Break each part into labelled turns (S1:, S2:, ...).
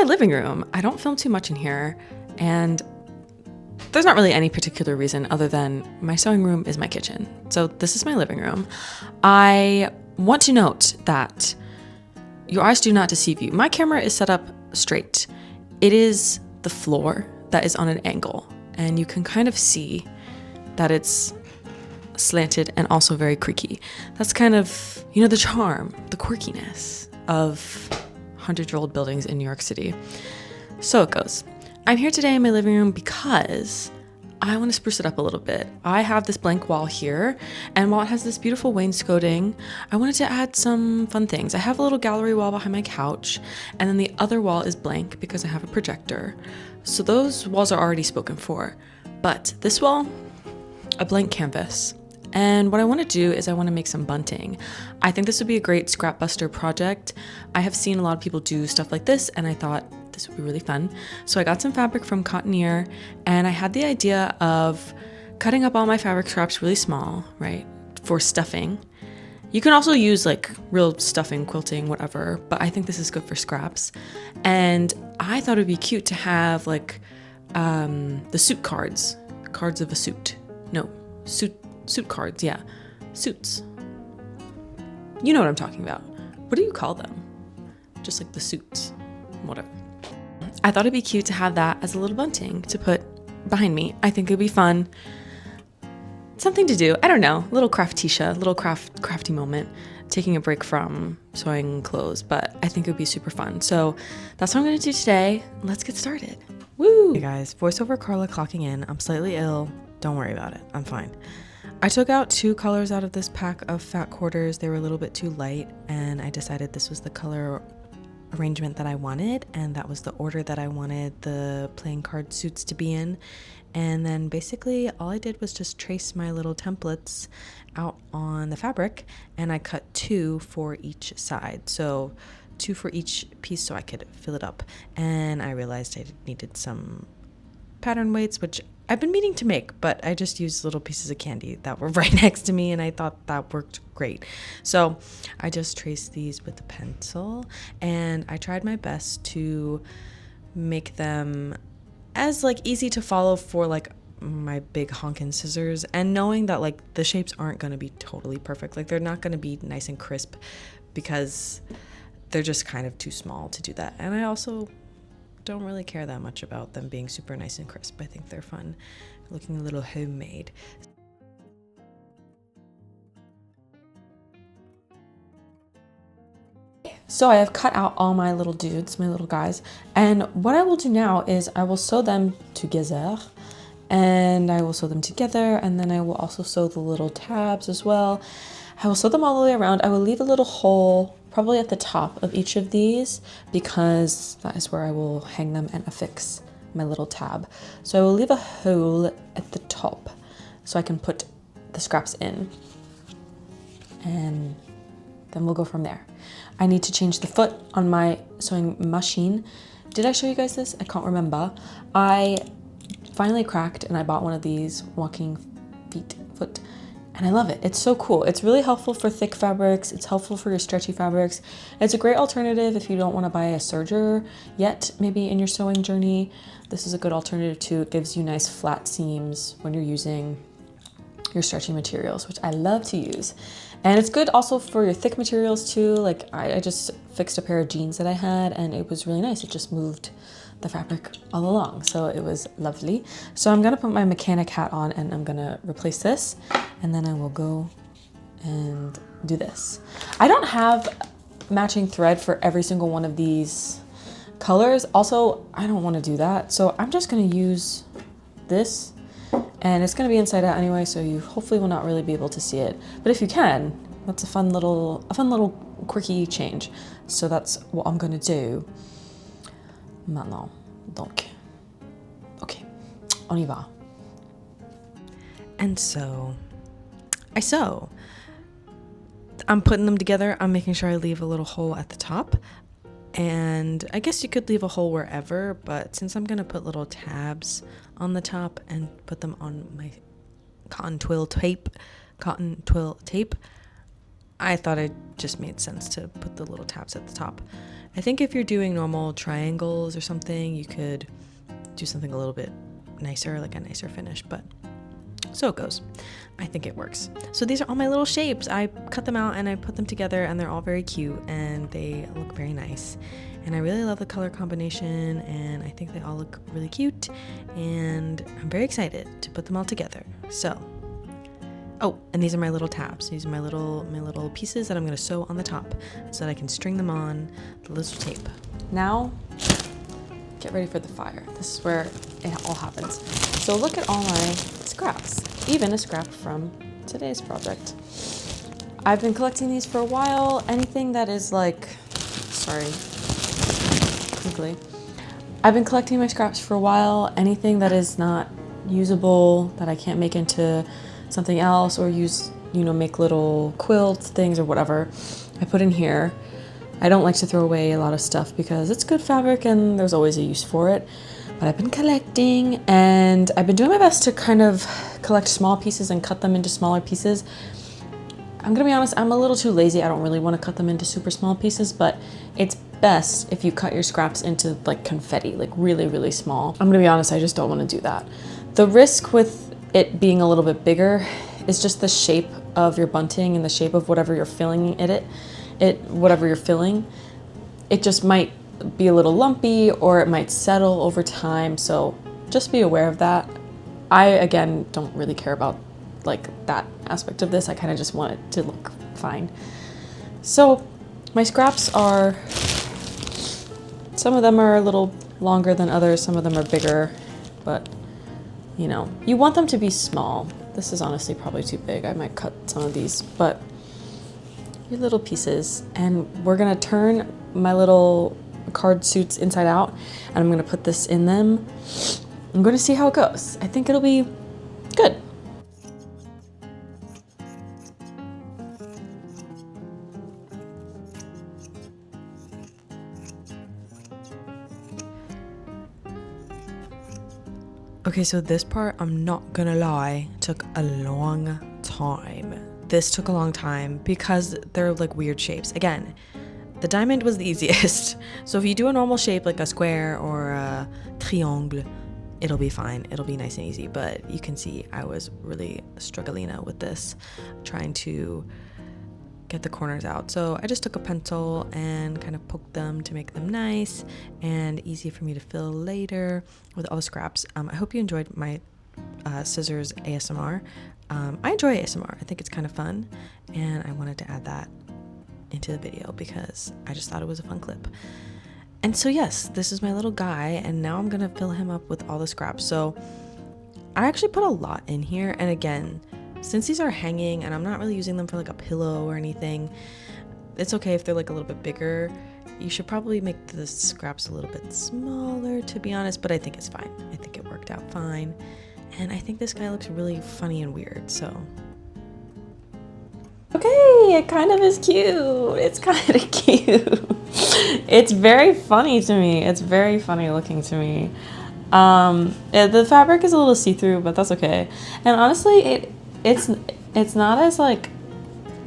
S1: living room. I don't film too much in here, and there's not really any particular reason other than my sewing room is my kitchen. So this is my living room. I want to note that your eyes do not deceive you. My camera is set up straight. It is the floor that is on an angle, and you can kind of see that it's slanted and also very creaky. That's kind of, you know, the charm, the quirkiness of 100-year-old buildings in New York City. So it goes. I'm here today in my living room because I want to spruce it up a little bit. I have this blank wall here, and while it has this beautiful wainscoting, I wanted to add some fun things. I have a little gallery wall behind my couch, and then the other wall is blank because I have a projector. So those walls are already spoken for. But this wall, a blank canvas. And what I want to do is I want to make some bunting. I think this would be a great Scrapbuster project. I have seen a lot of people do stuff like this, and I thought this would be really fun. So I got some fabric from Cottoneer, and I had the idea of cutting up all my fabric scraps really small, right, for stuffing. You can also use like real stuffing, quilting, whatever, but I think this is good for scraps. And I thought it would be cute to have like the suit cards of a suit. No, suit cards, yeah. Suits. You know what I'm talking about. What do you call them? Just like the suits, whatever. I thought it'd be cute to have that as a little bunting to put behind me. I think it'd be fun. Something to do. I don't know. Little craftisha, little crafty moment. Taking a break from sewing clothes, but I think it would be super fun. So that's what I'm going to do today. Let's get started. Woo! Hey guys, voiceover Carla clocking in. I'm slightly ill. Don't worry about it. I'm fine. I took out 2 colors out of this pack of fat quarters. They were a little bit too light, and I decided this was the color arrangement that I wanted, and that was the order that I wanted the playing card suits to be in. And then basically all I did was just trace my little templates out on the fabric, and I cut 2 for each side. So 2 for each piece so I could fill it up. And I realized I needed some pattern weights, which I've been meaning to make, but I just used little pieces of candy that were right next to me, and I thought that worked great. So I just traced these with a pencil, and I tried my best to make them as like easy to follow for like my big honkin' scissors, and knowing that like the shapes aren't going to be totally perfect. Like they're not going to be nice and crisp because they're just kind of too small to do that. And I also don't really care that much about them being super nice and crisp. I think they're fun, looking a little homemade. So I have cut out all my little dudes, my little guys, and what I will do now is I will sew them together, and I will sew them together, and then I will also sew the little tabs as well. I will sew them all the way around. I will leave a little hole probably at the top of each of these because that is where I will hang them and affix my little tab. So I will leave a hole at the top so I can put the scraps in, and then we'll go from there. I need to change the foot on my sewing machine. Did I show you guys this? I can't remember. I finally cracked and I bought one of these walking foot, and I love it. It's so cool. It's really helpful for thick fabrics. It's helpful for your stretchy fabrics. It's a great alternative if you don't want to buy a serger yet, maybe in your sewing journey. This is a good alternative too. It gives you nice flat seams when you're using your stretchy materials, which I love to use. And it's good also for your thick materials too. Like I just fixed a pair of jeans that I had, and it was really nice. It just moved the fabric all along, so it was lovely. So I'm gonna put my mechanic hat on, and I'm gonna replace this, and then I will go and do this. I don't have matching thread for every single one of these colors. Also, I don't want to do that, so I'm just gonna use this, and it's gonna be inside out anyway, so you hopefully will not really be able to see it. But if you can, that's a fun little quirky change. So that's what I'm gonna do. Maintenant, donc, okay, on y va. And so, I sew. I'm putting them together. I'm making sure I leave a little hole at the top. And I guess you could leave a hole wherever, but since I'm gonna put little tabs on the top and put them on my cotton twill tape, I thought it just made sense to put the little tabs at the top. I think if you're doing normal triangles or something, you could do something a little bit nicer, like a nicer finish, but so it goes. I think it works. So these are all my little shapes. I cut them out and I put them together, and they're all very cute and they look very nice. And I really love the color combination, and I think they all look really cute, and I'm very excited to put them all together. So, oh, and these are my little tabs. These are my little pieces that I'm going to sew on the top so that I can string them on the little tape. Now, get ready for the fire. This is where it all happens. So look at all my scraps, even a scrap from today's project. I've been collecting these for a while. Anything that is like, sorry, quickly. I've been collecting my scraps for a while. Anything that is not usable, that I can't make into something else or use, make little quilts, things or whatever, I put in here. I don't like to throw away a lot of stuff because it's good fabric and there's always a use for it. But I've been collecting, and I've been doing my best to kind of collect small pieces and cut them into smaller pieces. I'm gonna be honest, I'm a little too lazy. I don't really want to cut them into super small pieces, but it's best if you cut your scraps into like confetti, like really, really small. I'm gonna be honest, I just don't want to do that. The risk with it being a little bit bigger is just the shape of your bunting and the shape of whatever you're filling whatever you're filling. It just might be a little lumpy or it might settle over time, so just be aware of that. I, again, don't really care about like that aspect of this. I kind of just want it to look fine. So my scraps are, some of them are a little longer than others, some of them are bigger, but you want them to be small. This is honestly probably too big. I might cut some of these, but your little pieces. And we're gonna turn my little card suits inside out, and I'm gonna put this in them. I'm gonna see how it goes. I think it'll be good. Okay, so this part, I'm not gonna lie, took a long time. This took a long time because they're like weird shapes. Again, the diamond was the easiest. So if you do a normal shape like a square or a triangle, it'll be fine. It'll be nice and easy. But you can see I was really struggling with this, trying to get the corners out. So I just took a pencil and kind of poked them to make them nice and easy for me to fill later with all the scraps. I hope you enjoyed my scissors ASMR. I enjoy ASMR. I think it's kind of fun, and I wanted to add that into the video because I just thought it was a fun clip. And so yes, this is my little guy, and now I'm gonna fill him up with all the scraps. So I actually put a lot in here, and again, since these are hanging and I'm not really using them for like a pillow or anything, it's okay if they're like a little bit bigger. You should probably make the scraps a little bit smaller, to be honest, but I think it's fine. I think it worked out fine. And I think this guy looks really funny and weird, so. Okay, it kind of is cute. It's kind of cute. It's very funny to me. It's very funny looking to me. The fabric is a little see-through, but that's okay. And honestly, it's not as like,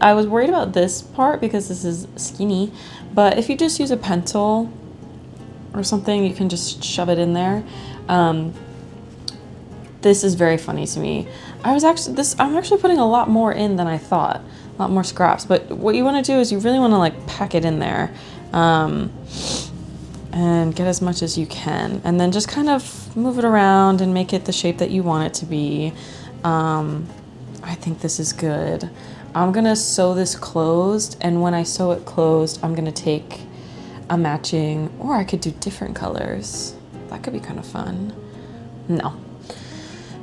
S1: I was worried about this part because this is skinny, but if you just use a pencil or something, you can just shove it in there. This is very funny to me. I'm actually putting a lot more in than I thought, a lot more scraps, but what you want to do is you really want to like pack it in there, and get as much as you can, and then just kind of move it around and make it the shape that you want it to be. I think this is good. I'm gonna sew this closed, and when I sew it closed, I'm gonna take a matching, or I could do different colors. That could be kind of fun. No,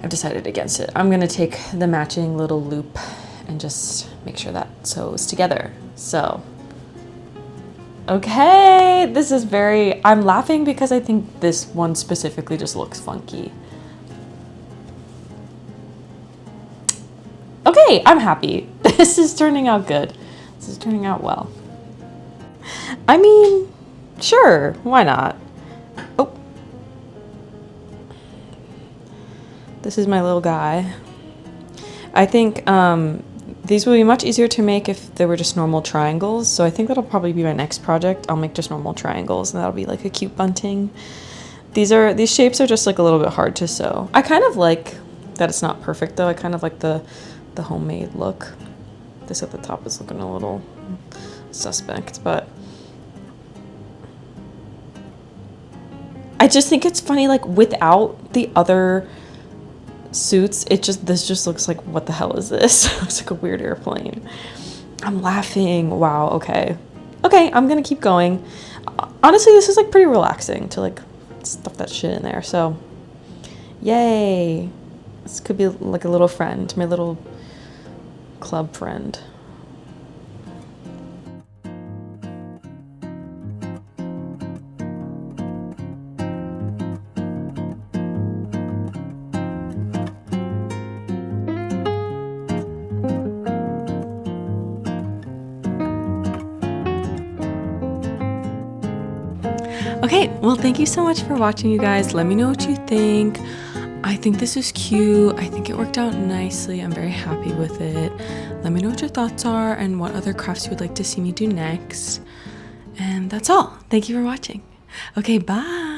S1: I've decided against it. I'm gonna take the matching little loop and just make sure that sews together. So, okay, this is I'm laughing because I think this one specifically just looks funky. Okay, I'm happy. This is turning out good. This is turning out well. I mean, sure, why not? Oh. This is my little guy. I think These will be much easier to make if they were just normal triangles. So I think that'll probably be my next project. I'll make just normal triangles and that'll be like a cute bunting. These shapes are just like a little bit hard to sew. I kind of like that it's not perfect though. I kind of like the homemade look. This at the top is looking a little suspect, but I just think it's funny, like without the other suits, this just looks like, what the hell is this? It looks like a weird airplane. I'm laughing. Wow. Okay, I'm gonna keep going. Honestly, this is like pretty relaxing to like stuff that shit in there. So yay, this could be like a little friend, my little club friend. Okay, well, thank you so much for watching, you guys. Let me know what you think. I think this is cute. I think it worked out nicely. I'm very happy with it. Let me know what your thoughts are and what other crafts you would like to see me do next. And that's all. Thank you for watching. Okay, bye.